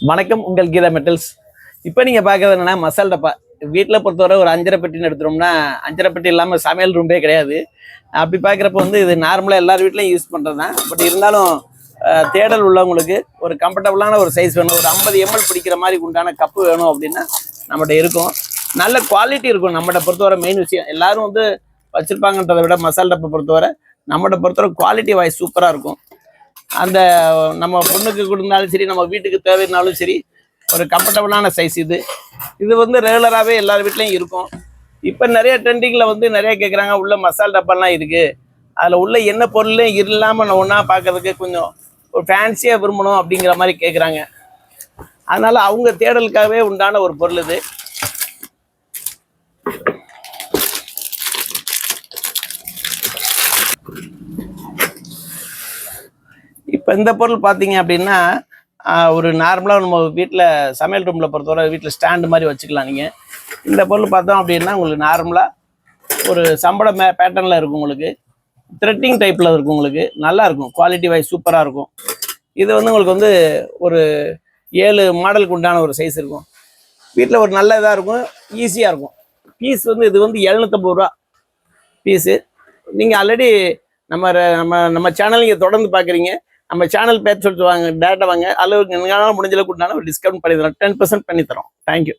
வணக்கம், உங்கள் கீதா மெட்டல்ஸ். இப்போ நீங்கள் பார்க்குறது என்னன்னா மசால் டப்பா. வீட்டில் பொறுத்தவரை ஒரு 5.5 பெட்டின்னு எடுத்துட்டோம்னா 5.5 பெட்டி இல்லாமல் சமையல் ரூம்பே கிடையாது. அப்படி பார்க்குறப்ப வந்து இது நார்மலாக எல்லார் வீட்லையும் யூஸ் பண்ணுறது தான். பட் இருந்தாலும் தேடல் உள்ளவங்களுக்கு ஒரு கம்ஃபர்டபுளான ஒரு சைஸ் வேணும், ஒரு 50 ml பிடிக்கிற மாதிரி உண்டான கப்பு வேணும் அப்படின்னா நம்மகிட்ட இருக்கும். நல்ல குவாலிட்டி இருக்கும். நம்மகிட்ட பொறுத்தவரை மெயின் விஷயம் எல்லாரும் வந்து வச்சுருப்பாங்கன்றதை விட மசால் டப்பை பொறுத்தவரை நம்மகிட்ட பொறுத்தவரை குவாலிட்டி வாய்ஸ் சூப்பராக இருக்கும். அந்த நம்ம பொண்ணுக்கு கொடுத்தாலும் சரி, நம்ம வீட்டுக்கு தேவைனாலும் சரி, ஒரு கம்ஃபர்டபுளான சைஸ் இது. இது வந்து ரெகுலராகவே எல்லார் வீட்லையும் இருக்கும். இப்போ நிறைய ட்ரெண்டிங்கில் வந்து நிறைய கேட்குறாங்க, உள்ள மசால் டப்பாலாம் இருக்குது, அதில் உள்ள என்ன பொருளும் இல்லாமல் நான் ஒன்றா பார்க்கறதுக்கு கொஞ்சம் ஒரு ஃபேன்சியாக விரும்பணும் அப்படிங்கிற மாதிரி கேட்குறாங்க. அதனால் அவங்க தேடலுக்காகவே உண்டான ஒரு பொருள் இது. இப்போ இந்த பொருள் பார்த்தீங்க அப்படின்னா ஒரு நார்மலாக நம்ம வீட்டில் சமையல் ரூமில் பொறுத்தவரை வீட்டில் ஸ்டாண்டு மாதிரி வச்சுக்கலாம். நீங்கள் இந்த பொருள் பார்த்தோம் அப்படின்னா உங்களுக்கு நார்மலாக ஒரு சம்பள பேட்டர்னில் இருக்கும், உங்களுக்கு த்ரெட்டிங் டைப்பில் இருக்கும், உங்களுக்கு நல்லாயிருக்கும், குவாலிட்டி வைஸ் சூப்பராக இருக்கும். இது வந்து உங்களுக்கு வந்து ஒரு 7 மாடலுக்கு உண்டான ஒரு சைஸ் இருக்கும். வீட்டில் ஒரு நல்ல இதாக இருக்கும், ஈஸியாக இருக்கும். பீஸ் வந்து இது வந்து 750 ரூபா பீஸு. நீங்கள் ஆல்ரெடி நம்ம நம்ம நம்ம சேனல் நீங்கள் தொடர்ந்து பார்க்குறீங்க. நம்ம சேனல் பேர் சொல்லிட்டு வாங்க, டேட்டா வாங்க, அளவுக்கு எங்களால் முடிஞ்சளவுக்கு உண்டான ஒரு டிஸ்கவுண்ட் பண்ணி தரோம், 10% பண்ணி தரோம். தேங்க்யூ.